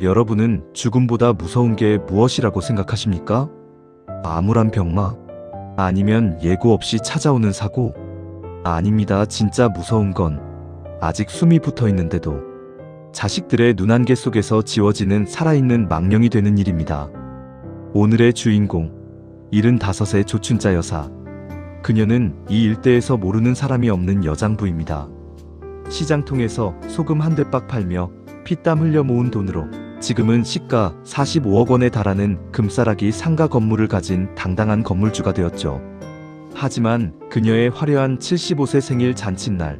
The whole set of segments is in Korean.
여러분은 죽음보다 무서운 게 무엇이라고 생각하십니까? 암울한 병마? 아니면 예고 없이 찾아오는 사고? 아닙니다. 진짜 무서운 건 아직 숨이 붙어 있는데도 자식들의 눈안개 속에서 지워지는 살아있는 망령이 되는 일입니다. 오늘의 주인공, 75세 조춘자 여사. 그녀는 이 일대에서 모르는 사람이 없는 여장부입니다. 시장통에서 소금 한 대박 팔며 피땀 흘려 모은 돈으로 지금은 시가 45억 원에 달하는 금싸라기 상가 건물을 가진 당당한 건물주가 되었죠. 하지만 그녀의 화려한 75세 생일 잔칫날,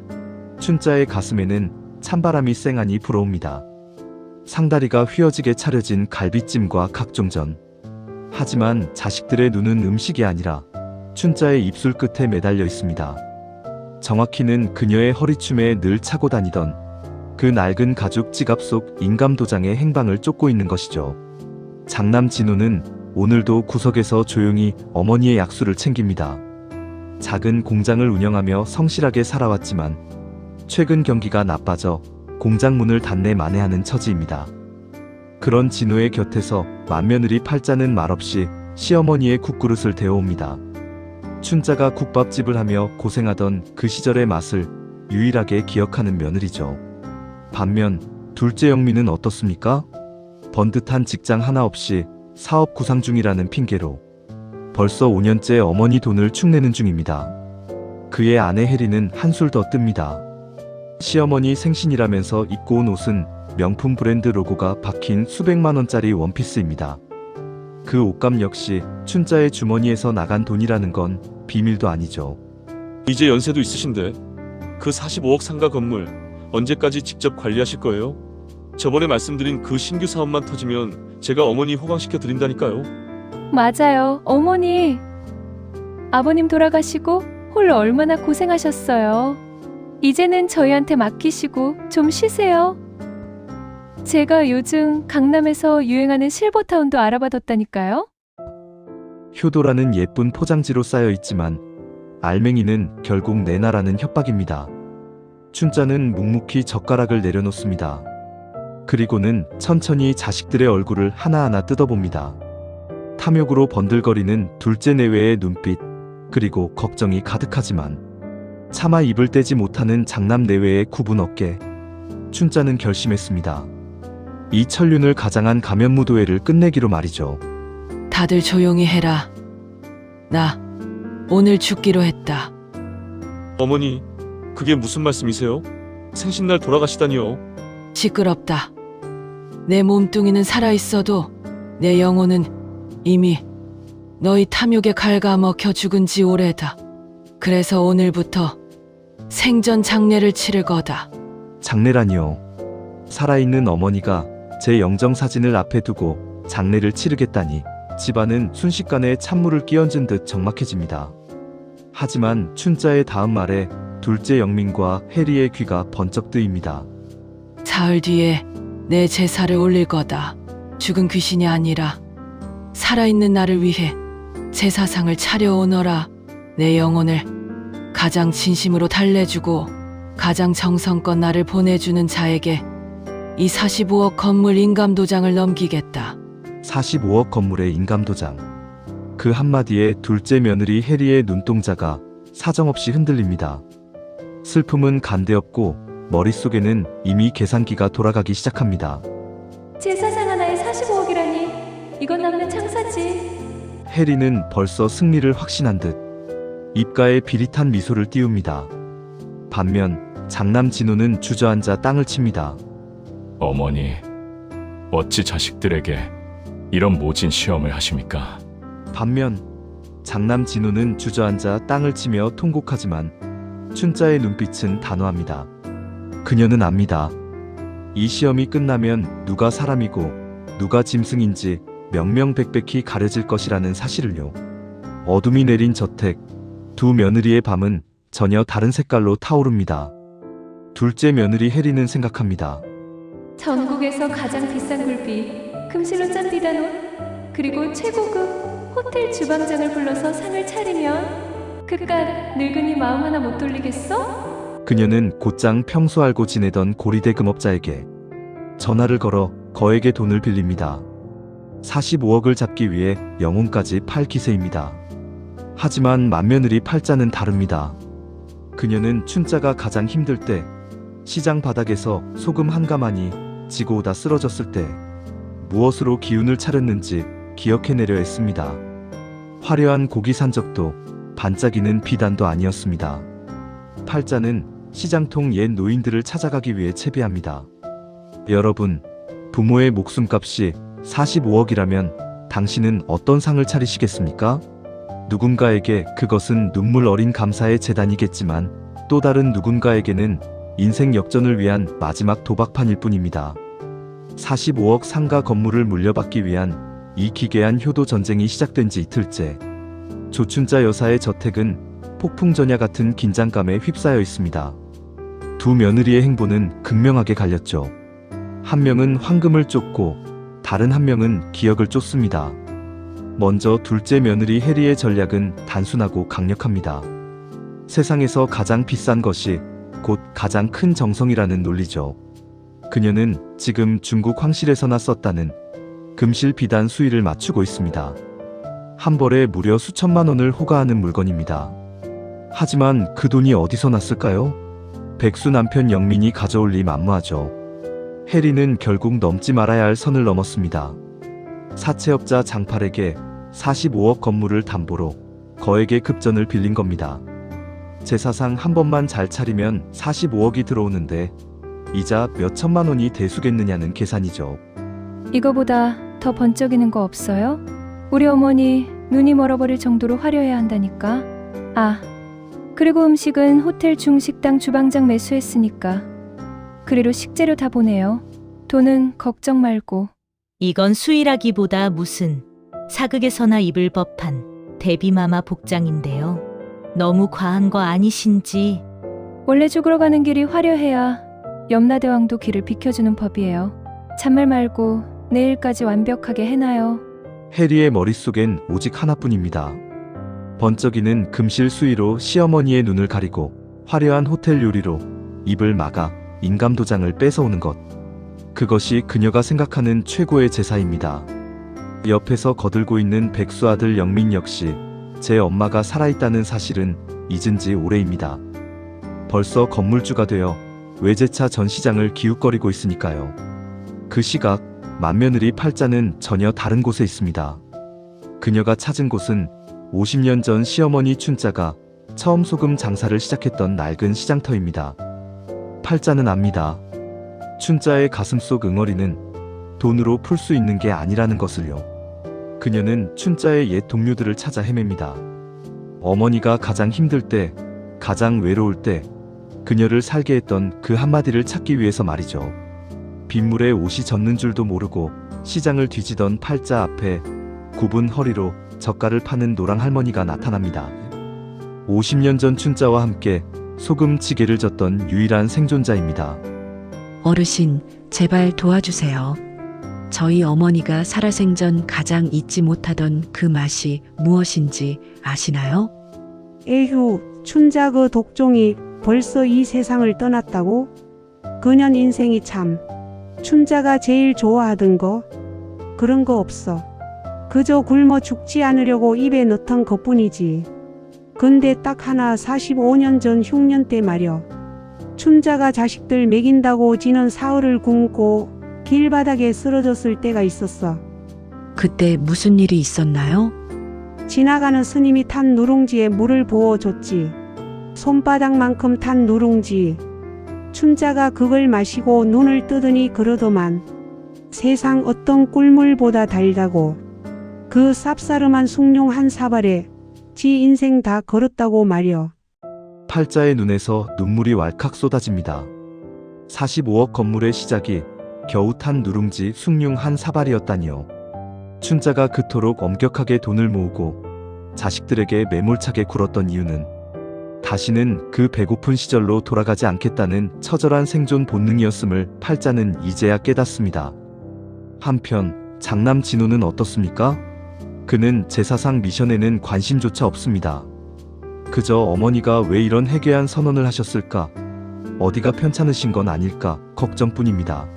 춘자의 가슴에는 찬바람이 쌩하니 불어옵니다. 상다리가 휘어지게 차려진 갈비찜과 각종전. 하지만 자식들의 눈은 음식이 아니라 춘자의 입술 끝에 매달려 있습니다. 정확히는 그녀의 허리춤에 늘 차고 다니던 그 낡은 가죽 지갑 속 인감도장의 행방을 쫓고 있는 것이죠. 장남 진호는 오늘도 구석에서 조용히 어머니의 약수를 챙깁니다. 작은 공장을 운영하며 성실하게 살아왔지만 최근 경기가 나빠져 공장 문을 닫내 만회하는 처지입니다. 그런 진호의 곁에서 맏며느리 팔자는 말없이 시어머니의 국그릇을 데워옵니다. 춘자가 국밥집을 하며 고생하던 그 시절의 맛을 유일하게 기억하는 며느리죠. 반면 둘째 영미는 어떻습니까? 번듯한 직장 하나 없이 사업 구상 중이라는 핑계로 벌써 5년째 어머니 돈을 축내는 중입니다. 그의 아내 혜리는 한술 더 뜹니다. 시어머니 생신이라면서 입고 온 옷은 명품 브랜드 로고가 박힌 수백만 원짜리 원피스입니다. 그 옷감 역시 춘자의 주머니에서 나간 돈이라는 건 비밀도 아니죠. 이제 연세도 있으신데 그 45억 상가 건물 언제까지 직접 관리하실 거예요? 저번에 말씀드린 그 신규 사업만 터지면 제가 어머니 호강시켜 드린다니까요. 맞아요, 어머니. 아버님 돌아가시고 홀로 얼마나 고생하셨어요. 이제는 저희한테 맡기시고 좀 쉬세요. 제가 요즘 강남에서 유행하는 실버타운도 알아봐뒀다니까요. 효도라는 예쁜 포장지로 쌓여 있지만 알맹이는 결국 내놔라는 협박입니다. 춘자는 묵묵히 젓가락을 내려놓습니다. 그리고는 천천히 자식들의 얼굴을 하나하나 뜯어봅니다. 탐욕으로 번들거리는 둘째 내외의 눈빛, 그리고 걱정이 가득하지만 차마 입을 떼지 못하는 장남 내외의 굽은 어깨. 춘자는 결심했습니다. 이 천륜을 가장한 가면무도회를 끝내기로 말이죠. 다들 조용히 해라. 나 오늘 죽기로 했다. 어머니, 그게 무슨 말씀이세요? 생신날 돌아가시다니요. 시끄럽다. 내 몸뚱이는 살아있어도 내 영혼은 이미 너희 탐욕에 갉아먹혀 죽은 지 오래다. 그래서 오늘부터 생전 장례를 치를 거다. 장례라니요. 살아있는 어머니가 제 영정사진을 앞에 두고 장례를 치르겠다니 집안은 순식간에 찬물을 끼얹은 듯 적막해집니다. 하지만 춘자의 다음 말에 둘째 영민과 혜리의 귀가 번쩍 뜨입니다. 사흘 뒤에 내 제사를 올릴 거다. 죽은 귀신이 아니라 살아있는 나를 위해 제사상을 차려오너라. 내 영혼을 가장 진심으로 달래주고 가장 정성껏 나를 보내주는 자에게 이 45억 건물 인감도장을 넘기겠다. 45억 건물의 인감도장. 그 한마디에 둘째 며느리 혜리의 눈동자가 사정없이 흔들립니다. 슬픔은 간데없고 머릿속에는 이미 계산기가 돌아가기 시작합니다. 제사상 하나에 45억이라니 이건 남는 창사지. 혜리는 벌써 승리를 확신한 듯 입가에 비릿한 미소를 띄웁니다. 반면 장남 진호는 주저앉아 땅을 칩니다. 어머니, 어찌 자식들에게 이런 모진 시험을 하십니까? 반면 장남 진호는 주저앉아 땅을 치며 통곡하지만 춘자의 눈빛은 단호합니다. 그녀는 압니다. 이 시험이 끝나면 누가 사람이고 누가 짐승인지 명명백백히 가려질 것이라는 사실을요. 어둠이 내린 저택, 두 며느리의 밤은 전혀 다른 색깔로 타오릅니다. 둘째 며느리 혜리는 생각합니다. 전국에서 가장 비싼 굴비, 금실로 짠 비단옷, 그리고 최고급 호텔 주방장을 불러서 상을 차리면 그깟 늙은이 마음 하나 못 돌리겠어? 그녀는 곧장 평소 알고 지내던 고리대 금업자에게 전화를 걸어 거액의 돈을 빌립니다. 45억을 잡기 위해 영혼까지 팔 기세입니다. 하지만 맏며느리 팔자는 다릅니다. 그녀는 춘자가 가장 힘들 때, 시장 바닥에서 소금 한 가마니 지고 오다 쓰러졌을 때 무엇으로 기운을 차렸는지 기억해내려 했습니다. 화려한 고기 산적도 반짝이는 비단도 아니었습니다. 팔자는 시장통 옛 노인들을 찾아가기 위해 채비합니다. 여러분, 부모의 목숨값이 45억이라면 당신은 어떤 상을 차리시겠습니까? 누군가에게 그것은 눈물 어린 감사의 재단이겠지만 또 다른 누군가에게는 인생 역전을 위한 마지막 도박판일 뿐입니다. 45억 상가 건물을 물려받기 위한 이 기괴한 효도 전쟁이 시작된 지 이틀째. 조춘자 여사의 저택은 폭풍전야 같은 긴장감에 휩싸여 있습니다. 두 며느리의 행보는 극명하게 갈렸죠. 한 명은 황금을 쫓고 다른 한 명은 기억을 쫓습니다. 먼저 둘째 며느리 해리의 전략은 단순하고 강력합니다. 세상에서 가장 비싼 것이 곧 가장 큰 정성이라는 논리죠. 그녀는 지금 중국 황실에서나 썼다는 금실 비단 수위를 맞추고 있습니다. 한 벌에 무려 수천만 원을 호가하는 물건입니다. 하지만 그 돈이 어디서 났을까요? 백수 남편 영민이 가져올 리 만무하죠. 해리는 결국 넘지 말아야 할 선을 넘었습니다. 사채업자 장팔에게 45억 건물을 담보로 거액의 급전을 빌린 겁니다. 제사상 한 번만 잘 차리면 45억이 들어오는데 이자 몇 천만 원이 대수겠느냐는 계산이죠. 이거보다 더 번쩍이는 거 없어요? 우리 어머니 눈이 멀어버릴 정도로 화려해야 한다니까. 아, 그리고 음식은 호텔 중식당 주방장 매수했으니까 그리로 식재료 다 보내요. 돈은 걱정 말고. 이건 수의라기보다 무슨 사극에서나 입을 법한 데뷔마마 복장인데요. 너무 과한 거 아니신지. 원래 죽으러 가는 길이 화려해야 염라대왕도 길을 비켜주는 법이에요. 잔말 말고 내일까지 완벽하게 해놔요. 해리의 머릿속엔 오직 하나뿐입니다. 번쩍이는 금실 수위로 시어머니의 눈을 가리고 화려한 호텔 요리로 입을 막아 인감도장을 뺏어오는 것. 그것이 그녀가 생각하는 최고의 제사입니다. 옆에서 거들고 있는 백수 아들 영민 역시 제 엄마가 살아있다는 사실은 잊은 지 오래입니다. 벌써 건물주가 되어 외제차 전시장을 기웃거리고 있으니까요. 그 시각 맏며느리 팔자는 전혀 다른 곳에 있습니다. 그녀가 찾은 곳은 50년 전 시어머니 춘자가 처음 소금 장사를 시작했던 낡은 시장터입니다. 팔자는 압니다. 춘자의 가슴속 응어리는 돈으로 풀 수 있는 게 아니라는 것을요. 그녀는 춘자의 옛 동료들을 찾아 헤맵니다. 어머니가 가장 힘들 때, 가장 외로울 때 그녀를 살게 했던 그 한마디를 찾기 위해서 말이죠. 빗물에 옷이 젖는 줄도 모르고 시장을 뒤지던 팔자 앞에 굽은 허리로 젓갈을 파는 노랑 할머니가 나타납니다. 50년 전 춘자와 함께 소금찌개를 젓던 유일한 생존자입니다. 어르신, 제발 도와주세요. 저희 어머니가 살아생전 가장 잊지 못하던 그 맛이 무엇인지 아시나요? 에휴, 춘자 그 독종이 벌써 이 세상을 떠났다고? 그년 인생이 참. 춘자가 제일 좋아하던 거? 그런 거 없어. 그저 굶어 죽지 않으려고 입에 넣던 것뿐이지. 근데 딱 하나 45년 전 흉년 때 말여. 춘자가 자식들 먹인다고 지는 사흘을 굶고 길바닥에 쓰러졌을 때가 있었어. 그때 무슨 일이 있었나요? 지나가는 스님이 탄 누룽지에 물을 부어줬지. 손바닥만큼 탄 누룽지. 춘자가 그걸 마시고 눈을 뜨더니 그러더만. 세상 어떤 꿀물보다 달다고. 그 쌉싸름한 숭늉 한 사발에 지 인생 다 걸었다고 말여. 팔자의 눈에서 눈물이 왈칵 쏟아집니다. 45억 건물의 시작이 겨우 탄 누룽지 숭늉 한 사발이었다니요. 춘자가 그토록 엄격하게 돈을 모으고 자식들에게 매몰차게 굴었던 이유는 다시는 그 배고픈 시절로 돌아가지 않겠다는 처절한 생존 본능이었음을 팔자는 이제야 깨닫습니다. 한편 장남 진호는 어떻습니까? 그는 제사상 미션에는 관심조차 없습니다. 그저 어머니가 왜 이런 해괴한 선언을 하셨을까? 어디가 편찮으신 건 아닐까 걱정뿐입니다.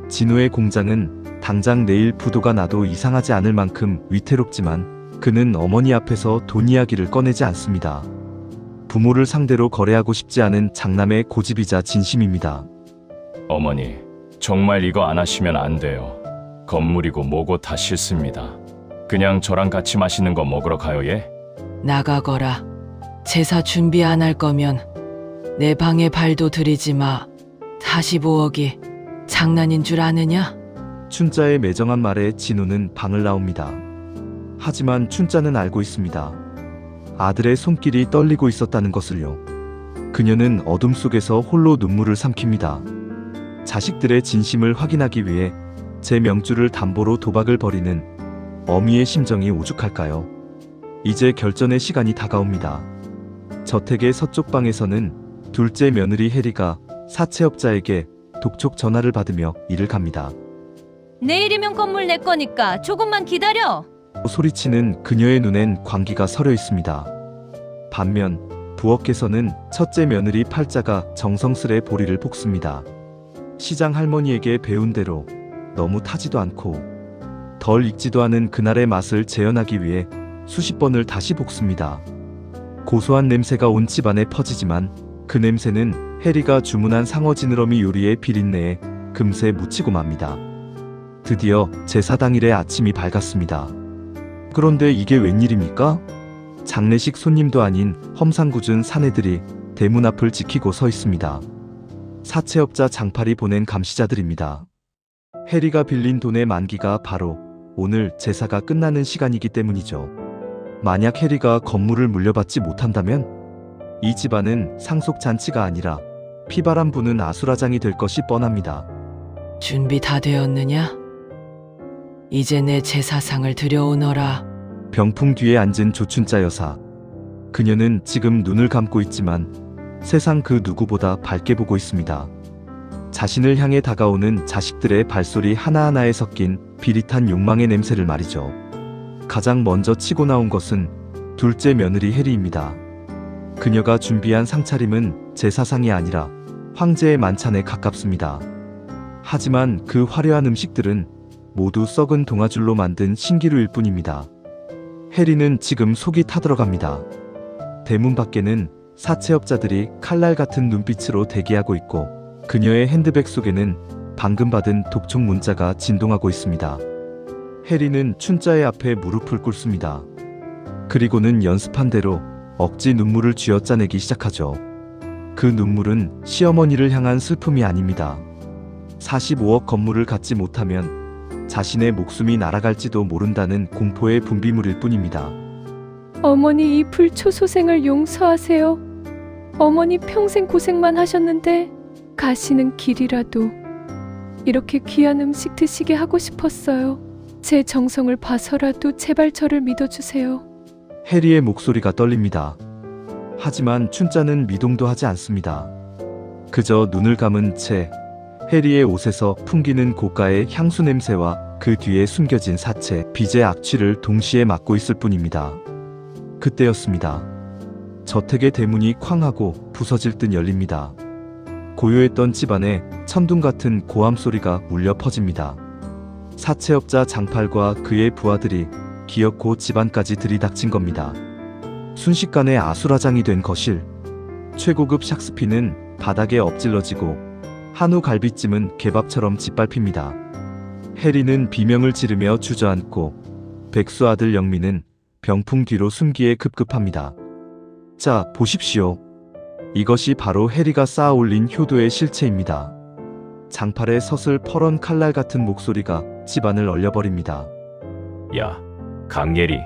진우의 공장은 당장 내일 부도가 나도 이상하지 않을 만큼 위태롭지만 그는 어머니 앞에서 돈 이야기를 꺼내지 않습니다. 부모를 상대로 거래하고 싶지 않은 장남의 고집이자 진심입니다. 어머니, 정말 이거 안 하시면 안 돼요. 건물이고 뭐고 다 싫습니다. 그냥 저랑 같이 맛있는 거 먹으러 가요, 예? 나가거라. 제사 준비 안 할 거면 내 방에 발도 들이지 마. 45억이 장난인 줄 아느냐? 춘자의 매정한 말에 진우는 방을 나옵니다. 하지만 춘자는 알고 있습니다. 아들의 손길이 떨리고 있었다는 것을요. 그녀는 어둠 속에서 홀로 눈물을 삼킵니다. 자식들의 진심을 확인하기 위해 제 명주를 담보로 도박을 벌이는 어미의 심정이 오죽할까요? 이제 결전의 시간이 다가옵니다. 저택의 서쪽 방에서는 둘째 며느리 해리가 사채업자에게 독촉 전화를 받으며 일을 갑니다. 내일이면 건물 내 거니까 조금만 기다려. 소리치는 그녀의 눈엔 광기가 서려 있습니다. 반면 부엌에서는 첫째 며느리 팔자가 정성스레 보리를 볶습니다. 시장 할머니에게 배운 대로 너무 타지도 않고 덜 익지도 않은 그날의 맛을 재현하기 위해 수십 번을 다시 볶습니다. 고소한 냄새가 온 집안에 퍼지지만 그 냄새는 해리가 주문한 상어 지느러미 요리의 비린내에 금세 묻히고 맙니다. 드디어 제사 당일의 아침이 밝았습니다. 그런데 이게 웬일입니까? 장례식 손님도 아닌 험상궂은 사내들이 대문 앞을 지키고 서 있습니다. 사채업자 장팔이 보낸 감시자들입니다. 해리가 빌린 돈의 만기가 바로 오늘 제사가 끝나는 시간이기 때문이죠. 만약 해리가 건물을 물려받지 못한다면 이 집안은 상속잔치가 아니라 피바람 부는 아수라장이 될 것이 뻔합니다. 준비 다 되었느냐? 이제 내 제사상을 들여오너라. 병풍 뒤에 앉은 조춘자 여사. 그녀는 지금 눈을 감고 있지만 세상 그 누구보다 밝게 보고 있습니다. 자신을 향해 다가오는 자식들의 발소리 하나하나에 섞인 비릿한 욕망의 냄새를 말이죠. 가장 먼저 치고 나온 것은 둘째 며느리 해리입니다. 그녀가 준비한 상차림은 제사상이 아니라 황제의 만찬에 가깝습니다. 하지만 그 화려한 음식들은 모두 썩은 동아줄로 만든 신기루일 뿐입니다. 해리는 지금 속이 타들어갑니다. 대문 밖에는 사채업자들이 칼날 같은 눈빛으로 대기하고 있고 그녀의 핸드백 속에는 방금 받은 독촉 문자가 진동하고 있습니다. 해리는 춘자의 앞에 무릎을 꿇습니다. 그리고는 연습한 대로 억지 눈물을 쥐어짜내기 시작하죠. 그 눈물은 시어머니를 향한 슬픔이 아닙니다. 45억 건물을 갖지 못하면 자신의 목숨이 날아갈지도 모른다는 공포의 분비물일 뿐입니다. 어머니 이 불초소생을 용서하세요. 어머니 평생 고생만 하셨는데 가시는 길이라도 이렇게 귀한 음식 드시게 하고 싶었어요. 제 정성을 봐서라도 제발 저를 믿어주세요. 해리의 목소리가 떨립니다. 하지만 춘자는 미동도 하지 않습니다. 그저 눈을 감은 채 해리의 옷에서 풍기는 고가의 향수 냄새와 그 뒤에 숨겨진 사채, 빚의 악취를 동시에 맡고 있을 뿐입니다. 그때였습니다. 저택의 대문이 쾅 하고 부서질 듯 열립니다. 고요했던 집안에 천둥 같은 고함 소리가 울려 퍼집니다. 사채업자 장팔과 그의 부하들이 기어코 집안까지 들이닥친 겁니다. 순식간에 아수라장이 된 거실. 최고급 샥스피는 바닥에 엎질러지고 한우 갈비찜은 개밥처럼 짓밟힙니다. 해리는 비명을 지르며 주저앉고 백수 아들 영민은 병풍 뒤로 숨기에 급급합니다. 자, 보십시오. 이것이 바로 해리가 쌓아 올린 효도의 실체입니다. 장팔의 서슬 퍼런 칼날 같은 목소리가 집안을 얼려버립니다. 야, 강예리,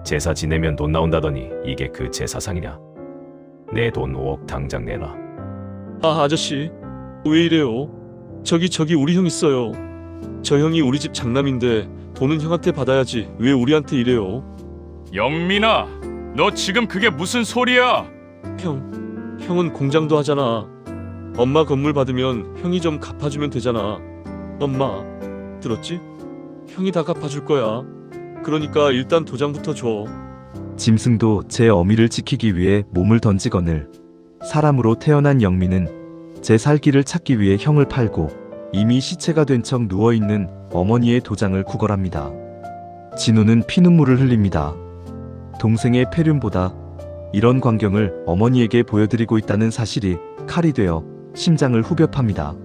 제사 지내면 돈 나온다더니 이게 그 제사상이냐? 내 돈 5억 당장 내놔. 아, 아저씨, 왜 이래요? 저기 우리 형 있어요. 저 형이 우리 집 장남인데 돈은 형한테 받아야지 왜 우리한테 이래요? 영민아, 너 지금 그게 무슨 소리야? 형은 공장도 하잖아. 엄마 건물 받으면 형이 좀 갚아주면 되잖아. 엄마, 들었지? 형이 다 갚아줄 거야. 그러니까 일단 도장부터 줘. 짐승도 제 어미를 지키기 위해 몸을 던지거늘 사람으로 태어난 영민은 제 살길을 찾기 위해 형을 팔고 이미 시체가 된 척 누워있는 어머니의 도장을 구걸합니다. 진우는 피눈물을 흘립니다. 동생의 폐륜보다 이런 광경을 어머니에게 보여드리고 있다는 사실이 칼이 되어 심장을 후벼팝니다.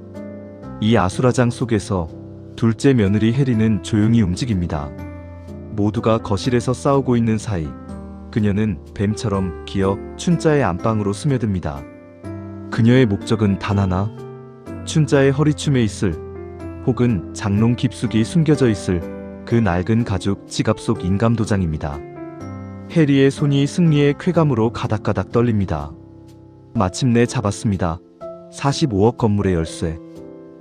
이 아수라장 속에서 둘째 며느리 혜리는 조용히 움직입니다. 모두가 거실에서 싸우고 있는 사이 그녀는 뱀처럼 기어 춘자의 안방으로 스며듭니다. 그녀의 목적은 단 하나, 춘자의 허리춤에 있을 혹은 장롱 깊숙이 숨겨져 있을 그 낡은 가죽 지갑 속 인감도장입니다. 혜리의 손이 승리의 쾌감으로 가닥가닥 떨립니다. 마침내 잡았습니다. 45억 건물의 열쇠.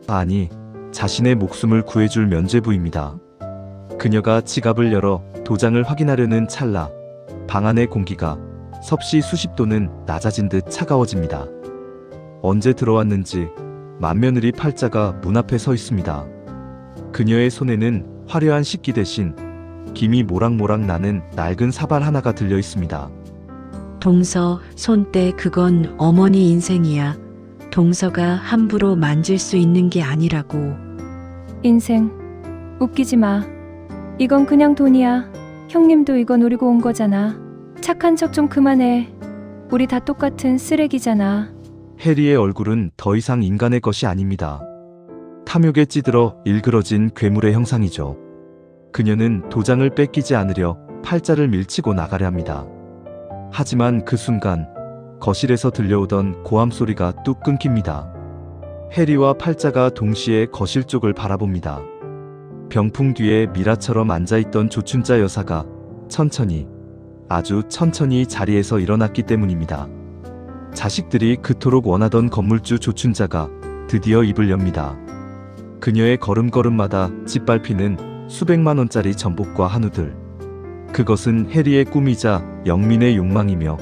아니, 자신의 목숨을 구해줄 면죄부입니다. 그녀가 지갑을 열어 도장을 확인하려는 찰나 방 안의 공기가 섭씨 수십 도는 낮아진 듯 차가워집니다. 언제 들어왔는지 맏며느리 팔자가 문 앞에 서 있습니다. 그녀의 손에는 화려한 식기 대신 김이 모락모락 나는 낡은 사발 하나가 들려 있습니다. 동서, 손때 그건 어머니 인생이야. 동서가 함부로 만질 수 있는 게 아니라고. 인생, 웃기지 마. 이건 그냥 돈이야. 형님도 이거 노리고 온 거잖아. 착한 척 좀 그만해. 우리 다 똑같은 쓰레기잖아. 혜리의 얼굴은 더 이상 인간의 것이 아닙니다. 탐욕에 찌들어 일그러진 괴물의 형상이죠. 그녀는 도장을 뺏기지 않으려 팔자를 밀치고 나가려 합니다. 하지만 그 순간 거실에서 들려오던 고함 소리가 뚝 끊깁니다. 혜리와 팔자가 동시에 거실 쪽을 바라봅니다. 병풍 뒤에 미라처럼 앉아있던 조춘자 여사가 천천히, 아주 천천히 자리에서 일어났기 때문입니다. 자식들이 그토록 원하던 건물주 조춘자가 드디어 입을 엽니다. 그녀의 걸음걸음마다 짓밟히는 수백만 원짜리 전복과 한우들. 그것은 혜리의 꿈이자 영민의 욕망이며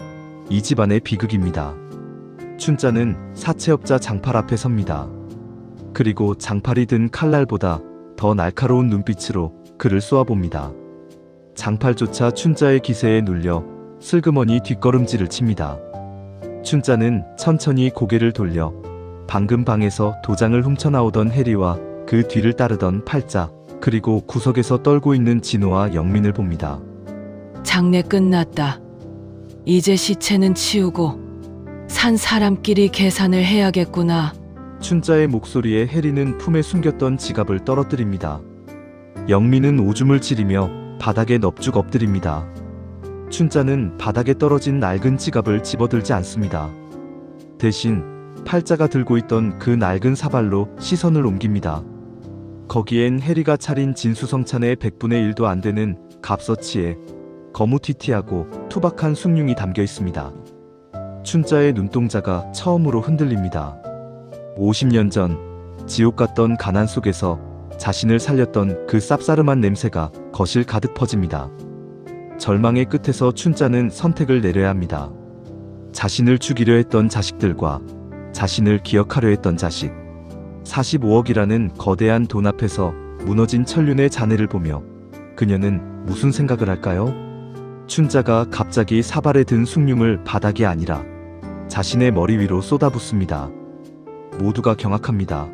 이 집안의 비극입니다. 춘자는 사채업자 장팔 앞에 섭니다. 그리고 장팔이 든 칼날보다 더 날카로운 눈빛으로 그를 쏘아봅니다. 장팔조차 춘자의 기세에 눌려 슬그머니 뒷걸음질을 칩니다. 춘자는 천천히 고개를 돌려 방금 방에서 도장을 훔쳐나오던 혜리와 그 뒤를 따르던 팔자, 그리고 구석에서 떨고 있는 진호와 영민을 봅니다. 장례 끝났다. 이제 시체는 치우고 산 사람끼리 계산을 해야겠구나. 춘자의 목소리에 혜리는 품에 숨겼던 지갑을 떨어뜨립니다. 영민은 오줌을 지리며 바닥에 넙죽 엎드립니다. 춘자는 바닥에 떨어진 낡은 지갑을 집어들지 않습니다. 대신 팔자가 들고 있던 그 낡은 사발로 시선을 옮깁니다. 거기엔 혜리가 차린 진수성찬의 100분의 1도 안 되는 갑서치에 거무튀튀하고 투박한 숭늉이 담겨 있습니다. 춘자의 눈동자가 처음으로 흔들립니다. 50년 전 지옥 같던 가난 속에서 자신을 살렸던 그 쌉싸름한 냄새가 거실 가득 퍼집니다. 절망의 끝에서 춘자는 선택을 내려야 합니다. 자신을 죽이려 했던 자식들과 자신을 기억하려 했던 자식. 45억이라는 거대한 돈 앞에서 무너진 천륜의 잔해를 보며 그녀는 무슨 생각을 할까요? 춘자가 갑자기 사발에 든 숭늉을 바닥이 아니라 자신의 머리 위로 쏟아붓습니다. 모두가 경악합니다.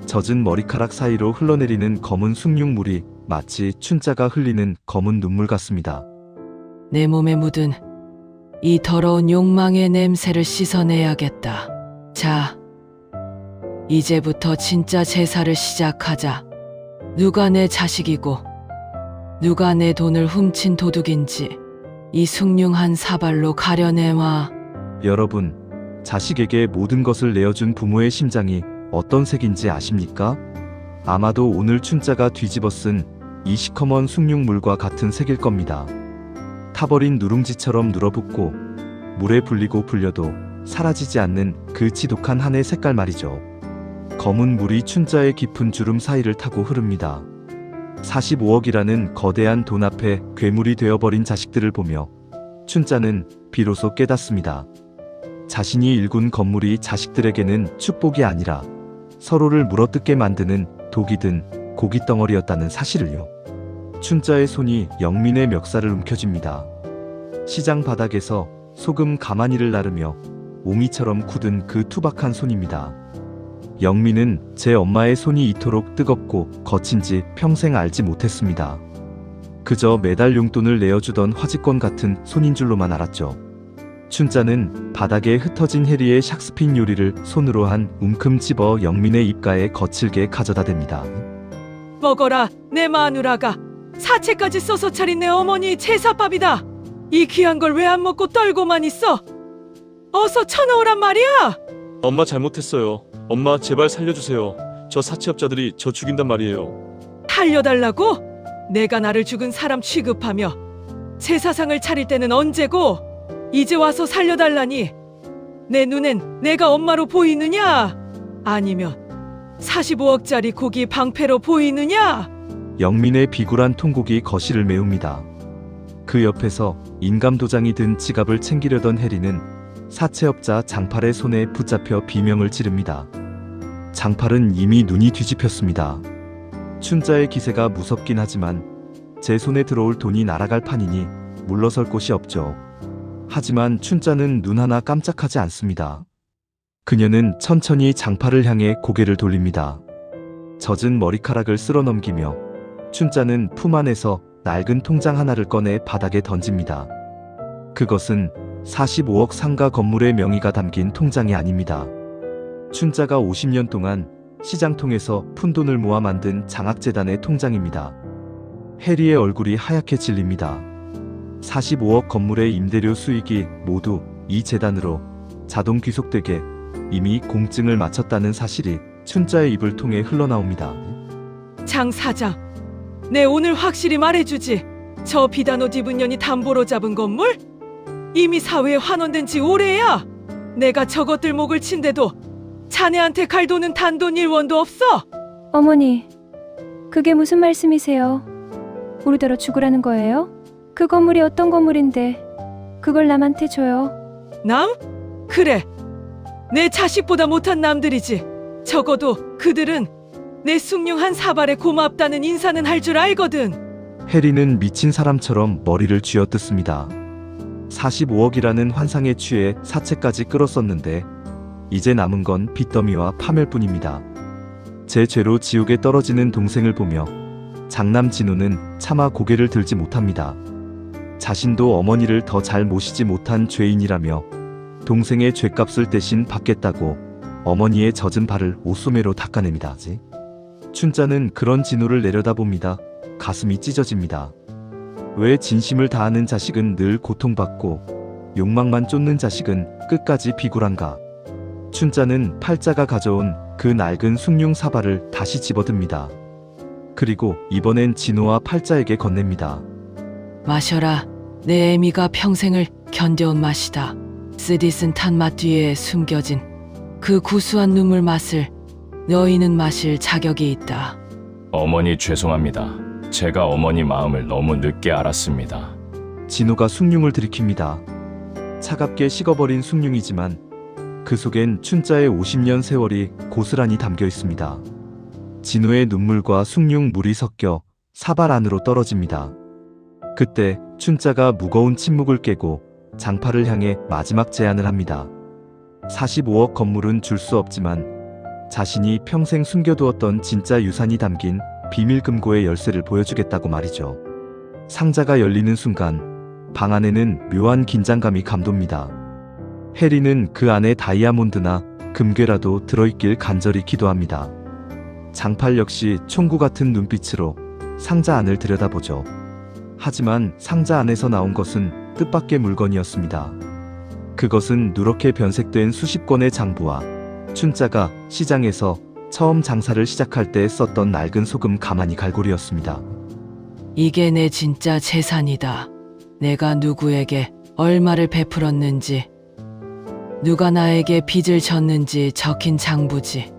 젖은 머리카락 사이로 흘러내리는 검은 숭늉물이 마치 춘자가 흘리는 검은 눈물 같습니다. 내 몸에 묻은 이 더러운 욕망의 냄새를 씻어내야겠다. 자, 이제부터 진짜 제사를 시작하자. 누가 내 자식이고 누가 내 돈을 훔친 도둑인지 이 숭늉한 사발로 가려내와. 여러분, 자식에게 모든 것을 내어준 부모의 심장이 어떤 색인지 아십니까? 아마도 오늘 춘자가 뒤집어 쓴 이 시커먼 숭늉물과 같은 색일 겁니다. 타버린 누룽지처럼 눌어붙고 물에 불리고 불려도 사라지지 않는 그 지독한 한의 색깔 말이죠. 검은 물이 춘자의 깊은 주름 사이를 타고 흐릅니다. 45억이라는 거대한 돈 앞에 괴물이 되어버린 자식들을 보며 춘자는 비로소 깨닫습니다. 자신이 일군 건물이 자식들에게는 축복이 아니라 서로를 물어뜯게 만드는 독이 든 고깃덩어리였다는 사실을요. 춘자의 손이 영민의 멱살을 움켜쥡니다. 시장 바닥에서 소금 가마니를 나르며 옹이처럼 굳은 그 투박한 손입니다. 영미는 제 엄마의 손이 이토록 뜨겁고 거친지 평생 알지 못했습니다. 그저 매달 용돈을 내어주던 화직권 같은 손인 줄로만 알았죠. 춘자는 바닥에 흩어진 해리의 샥스핀 요리를 손으로 한 움큼 집어 영민의 입가에 거칠게 가져다 댑니다. 먹어라, 내 마누라가 사채까지 써서 차린 내 어머니 제사밥이다. 이 귀한 걸 왜 안 먹고 떨고만 있어? 어서 쳐놓으란 말이야. 엄마 잘못했어요. 엄마 제발 살려주세요. 저 사채업자들이 저 죽인단 말이에요. 살려달라고? 내가 나를 죽은 사람 취급하며 제사상을 차릴 때는 언제고? 이제 와서 살려달라니. 내 눈엔 내가 엄마로 보이느냐? 아니면 45억짜리 고기 방패로 보이느냐? 영민의 비굴한 통곡이 거실을 메웁니다. 그 옆에서 인감도장이 든 지갑을 챙기려던 해리는 사채업자 장팔의 손에 붙잡혀 비명을 지릅니다. 장팔은 이미 눈이 뒤집혔습니다. 춘자의 기세가 무섭긴 하지만 제 손에 들어올 돈이 날아갈 판이니 물러설 곳이 없죠. 하지만 춘자는 눈 하나 깜짝하지 않습니다. 그녀는 천천히 장팔을 향해 고개를 돌립니다. 젖은 머리카락을 쓸어넘기며 춘자는 품 안에서 낡은 통장 하나를 꺼내 바닥에 던집니다. 그것은 45억 상가 건물의 명의가 담긴 통장이 아닙니다. 춘자가 50년 동안 시장통에서 푼돈을 모아 만든 장학재단의 통장입니다. 해리의 얼굴이 하얗게 질립니다. 45억 건물의 임대료 수익이 모두 이 재단으로 자동 귀속되게 이미 공증을 마쳤다는 사실이 춘자의 입을 통해 흘러나옵니다. 장 사장, 내 오늘 확실히 말해주지. 저 비단옷 입은 년이 담보로 잡은 건물? 이미 사회에 환원된 지 오래야. 내가 저것들 목을 친데도 자네한테 갈 돈은 단돈 1원도 없어. 어머니, 그게 무슨 말씀이세요? 우리더러 죽으라는 거예요? 그 건물이 어떤 건물인데 그걸 남한테 줘요? 남? 그래, 내 자식보다 못한 남들이지. 적어도 그들은 내 숭늉한 사발에 고맙다는 인사는 할 줄 알거든. 해리는 미친 사람처럼 머리를 쥐어뜯습니다. 45억이라는 환상에 취해 사채까지 끌었었는데 이제 남은 건 빚더미와 파멸뿐입니다. 제 죄로 지옥에 떨어지는 동생을 보며 장남 진우는 차마 고개를 들지 못합니다. 자신도 어머니를 더 잘 모시지 못한 죄인이라며 동생의 죄값을 대신 받겠다고 어머니의 젖은 발을 옷소매로 닦아냅니다. 춘자는 그런 진우를 내려다봅니다. 가슴이 찢어집니다. 왜 진심을 다하는 자식은 늘 고통받고 욕망만 쫓는 자식은 끝까지 비굴한가? 춘자는 팔자가 가져온 그 낡은 숭늉 사발을 다시 집어듭니다. 그리고 이번엔 진우와 팔자에게 건넵니다. 마셔라. 내 애미가 평생을 견뎌온 맛이다. 쓰디쓴 탄맛 뒤에 숨겨진 그 구수한 눈물 맛을 너희는 마실 자격이 있다. 어머니 죄송합니다. 제가 어머니 마음을 너무 늦게 알았습니다. 진우가 숭늉을 들이킵니다. 차갑게 식어버린 숭늉이지만 그 속엔 춘자의 50년 세월이 고스란히 담겨 있습니다. 진우의 눈물과 숭늉 물이 섞여 사발 안으로 떨어집니다. 그때 춘자가 무거운 침묵을 깨고 장팔을 향해 마지막 제안을 합니다. 45억 건물은 줄 수 없지만 자신이 평생 숨겨두었던 진짜 유산이 담긴 비밀 금고의 열쇠를 보여주겠다고 말이죠. 상자가 열리는 순간 방 안에는 묘한 긴장감이 감돕니다. 해리는 그 안에 다이아몬드나 금괴라도 들어있길 간절히 기도합니다. 장팔 역시 총구 같은 눈빛으로 상자 안을 들여다보죠. 하지만 상자 안에서 나온 것은 뜻밖의 물건이었습니다. 그것은 누렇게 변색된 수십 권의 장부와 춘자가 시장에서 처음 장사를 시작할 때 썼던 낡은 소금 가마니 갈고리였습니다. 이게 내 진짜 재산이다. 내가 누구에게 얼마를 베풀었는지, 누가 나에게 빚을 졌는지 적힌 장부지.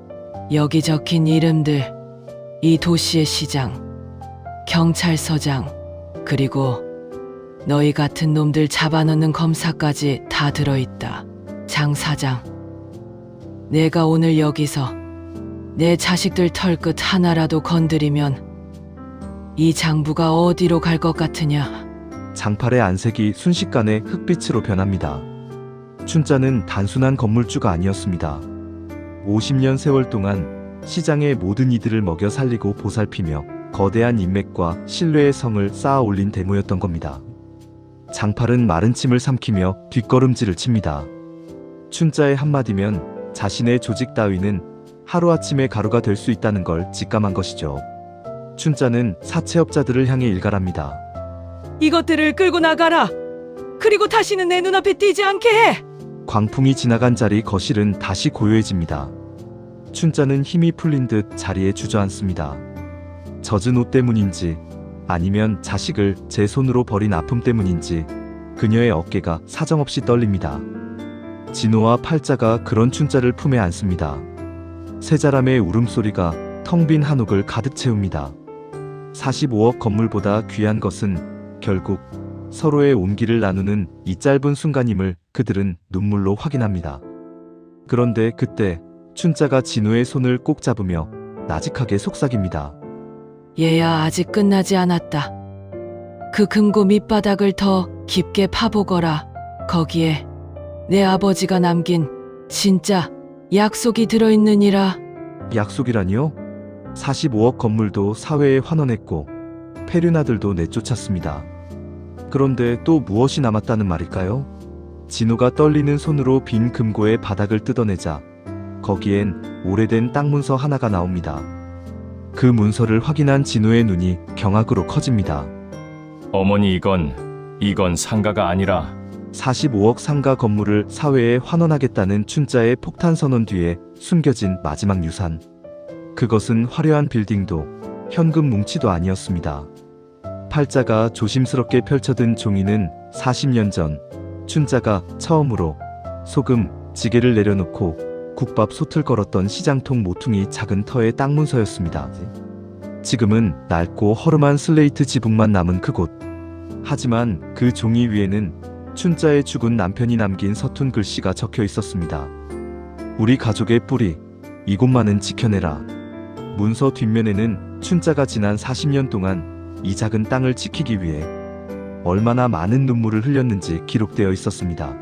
여기 적힌 이름들, 이 도시의 시장, 경찰서장, 그리고 너희 같은 놈들 잡아넣는 검사까지 다 들어있다. 장 사장, 내가 오늘 여기서 내 자식들 털끝 하나라도 건드리면 이 장부가 어디로 갈 것 같으냐? 장팔의 안색이 순식간에 흑빛으로 변합니다. 춘자는 단순한 건물주가 아니었습니다. 50년 세월 동안 시장의 모든 이들을 먹여 살리고 보살피며 거대한 인맥과 신뢰의 성을 쌓아 올린 대모였던 겁니다. 장팔은 마른 침을 삼키며 뒷걸음질을 칩니다. 춘자의 한마디면 자신의 조직 따위는 하루아침에 가루가 될 수 있다는 걸 직감한 것이죠. 춘자는 사채업자들을 향해 일갈합니다. 이것들을 끌고 나가라. 그리고 다시는 내 눈앞에 띄지 않게 해. 광풍이 지나간 자리 거실은 다시 고요해집니다. 춘자는 힘이 풀린 듯 자리에 주저앉습니다. 젖은 옷 때문인지 아니면 자식을 제 손으로 버린 아픔 때문인지 그녀의 어깨가 사정없이 떨립니다. 진호와 팔자가 그런 춘자를 품에 안습니다. 세자람의 울음소리가 텅 빈 한옥을 가득 채웁니다. 45억 건물보다 귀한 것은 결국 서로의 온기를 나누는 이 짧은 순간임을 그들은 눈물로 확인합니다. 그런데 그때 춘자가 진호의 손을 꼭 잡으며 나직하게 속삭입니다. 얘야, 아직 끝나지 않았다. 그 금고 밑바닥을 더 깊게 파보거라. 거기에 내 아버지가 남긴 진짜 약속이 들어있느니라. 약속이라니요? 45억 건물도 사회에 환원했고 페류나들도 내쫓았습니다. 그런데 또 무엇이 남았다는 말일까요? 진호가 떨리는 손으로 빈 금고의 바닥을 뜯어내자 거기엔 오래된 땅 문서 하나가 나옵니다. 그 문서를 확인한 진호의 눈이 경악으로 커집니다. 어머니, 이건 상가가 아니라 45억 상가 건물을 사회에 환원하겠다는 춘자의 폭탄 선언 뒤에 숨겨진 마지막 유산. 그것은 화려한 빌딩도 현금 뭉치도 아니었습니다. 팔자가 조심스럽게 펼쳐든 종이는 40년 전 춘자가 처음으로 소금, 지게를 내려놓고 국밥 솥을 걸었던 시장통 모퉁이 작은 터의 땅 문서였습니다. 지금은 낡고 허름한 슬레이트 지붕만 남은 그곳. 하지만 그 종이 위에는 춘자의 죽은 남편이 남긴 서툰 글씨가 적혀 있었습니다. 우리 가족의 뿌리, 이곳만은 지켜내라. 문서 뒷면에는 춘자가 지난 40년 동안 이 작은 땅을 지키기 위해 얼마나 많은 눈물을 흘렸는지 기록되어 있었습니다.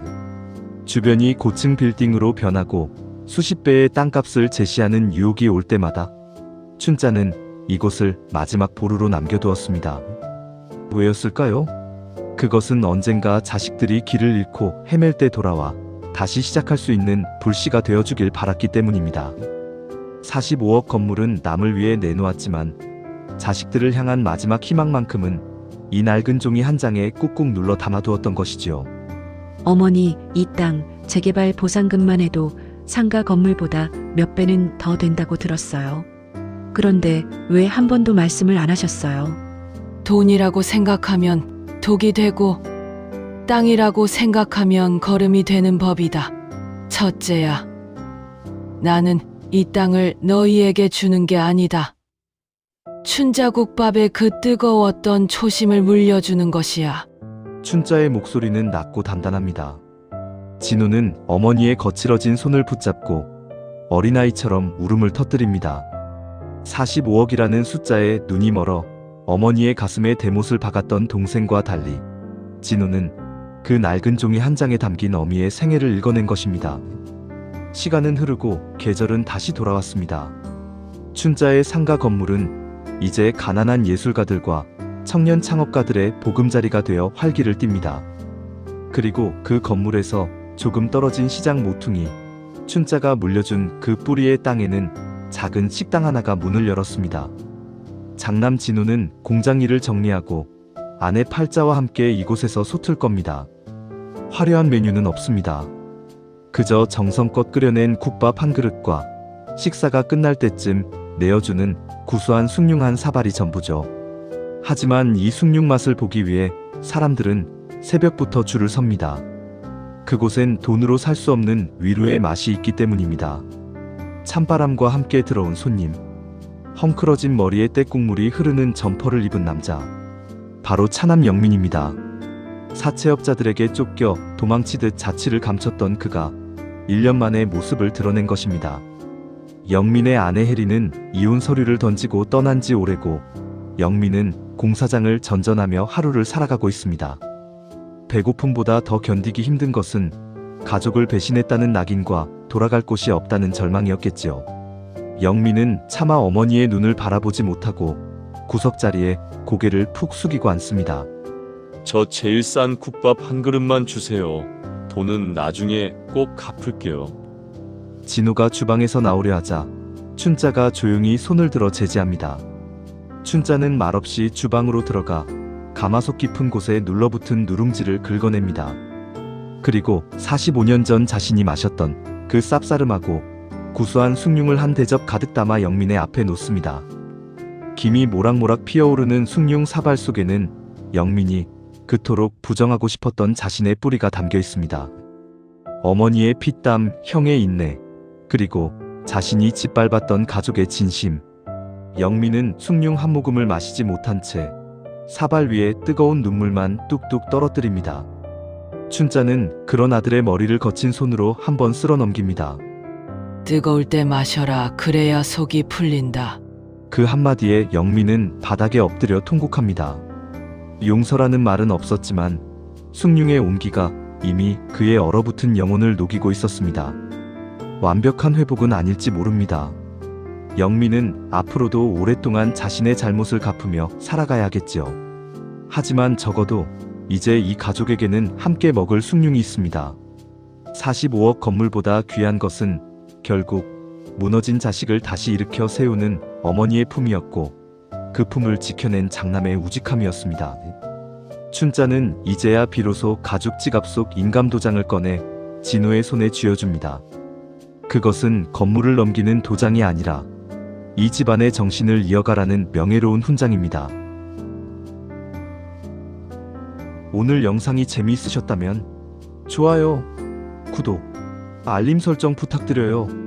주변이 고층 빌딩으로 변하고 수십 배의 땅값을 제시하는 유혹이 올 때마다 춘자는 이곳을 마지막 보루로 남겨두었습니다. 왜였을까요? 그것은 언젠가 자식들이 길을 잃고 헤맬 때 돌아와 다시 시작할 수 있는 불씨가 되어주길 바랐기 때문입니다. 45억 건물은 남을 위해 내놓았지만 자식들을 향한 마지막 희망만큼은 이 낡은 종이 한 장에 꾹꾹 눌러 담아두었던 것이지요. 어머니, 이 땅 재개발 보상금만 해도 상가 건물보다 몇 배는 더 된다고 들었어요. 그런데 왜 한 번도 말씀을 안 하셨어요? 돈이라고 생각하면 독이 되고 땅이라고 생각하면 거름이 되는 법이다. 첫째야, 나는 이 땅을 너희에게 주는 게 아니다. 춘자국밥의 그 뜨거웠던 초심을 물려주는 것이야. 춘자의 목소리는 낮고 단단합니다. 진호는 어머니의 거칠어진 손을 붙잡고 어린아이처럼 울음을 터뜨립니다. 45억이라는 숫자에 눈이 멀어 어머니의 가슴에 대못을 박았던 동생과 달리 진호는 그 낡은 종이 한 장에 담긴 어미의 생애를 읽어낸 것입니다. 시간은 흐르고 계절은 다시 돌아왔습니다. 춘자의 상가 건물은 이제 가난한 예술가들과 청년 창업가들의 보금자리가 되어 활기를 띱니다. 그리고 그 건물에서 조금 떨어진 시장 모퉁이, 춘자가 물려준 그 뿌리의 땅에는 작은 식당 하나가 문을 열었습니다. 장남 진호는 공장 일을 정리하고 아내 팔자와 함께 이곳에서 솥을 겁니다. 화려한 메뉴는 없습니다. 그저 정성껏 끓여낸 국밥 한 그릇과 식사가 끝날 때쯤 내어주는 구수한 숭늉한 사발이 전부죠. 하지만 이 숭늉 맛을 보기 위해 사람들은 새벽부터 줄을 섭니다. 그곳엔 돈으로 살 수 없는 위로의 맛이 있기 때문입니다. 찬바람과 함께 들어온 손님, 헝클어진 머리에 때국물이 흐르는 점퍼를 입은 남자, 바로 차남 영민입니다. 사채업자들에게 쫓겨 도망치듯 자취를 감췄던 그가 1년 만에 모습을 드러낸 것입니다. 영민의 아내 혜리는 이혼 서류를 던지고 떠난 지 오래고 영민은 공사장을 전전하며 하루를 살아가고 있습니다. 배고픔보다 더 견디기 힘든 것은 가족을 배신했다는 낙인과 돌아갈 곳이 없다는 절망이었겠지요. 영민은 차마 어머니의 눈을 바라보지 못하고 구석자리에 고개를 푹 숙이고 앉습니다. 저 제일 싼 국밥 한 그릇만 주세요. 돈은 나중에 꼭 갚을게요. 진우가 주방에서 나오려 하자 춘자가 조용히 손을 들어 제지합니다. 춘자는 말없이 주방으로 들어가 가마솥 깊은 곳에 눌러붙은 누룽지를 긁어냅니다. 그리고 45년 전 자신이 마셨던 그 쌉싸름하고 구수한 숭늉을 한 대접 가득 담아 영민의 앞에 놓습니다. 김이 모락모락 피어오르는 숭늉 사발 속에는 영민이 그토록 부정하고 싶었던 자신의 뿌리가 담겨 있습니다. 어머니의 피땀, 형의 인내, 그리고 자신이 짓밟았던 가족의 진심. 영민은 숭늉 한 모금을 마시지 못한 채 사발 위에 뜨거운 눈물만 뚝뚝 떨어뜨립니다. 춘자는 그런 아들의 머리를 거친 손으로 한번 쓸어 넘깁니다. 뜨거울 때 마셔라. 그래야 속이 풀린다. 그 한마디에 영민은 바닥에 엎드려 통곡합니다. 용서라는 말은 없었지만 숭늉의 온기가 이미 그의 얼어붙은 영혼을 녹이고 있었습니다. 완벽한 회복은 아닐지 모릅니다. 영민은 앞으로도 오랫동안 자신의 잘못을 갚으며 살아가야겠지요. 하지만 적어도 이제 이 가족에게는 함께 먹을 숭늉이 있습니다. 45억 건물보다 귀한 것은 결국 무너진 자식을 다시 일으켜 세우는 어머니의 품이었고 그 품을 지켜낸 장남의 우직함이었습니다. 춘자는 이제야 비로소 가죽 지갑 속 인감도장을 꺼내 진우의 손에 쥐어줍니다. 그것은 건물을 넘기는 도장이 아니라 이 집안의 정신을 이어가라는 명예로운 훈장입니다. 오늘 영상이 재미있으셨다면 좋아요, 구독, 알림 설정 부탁드려요.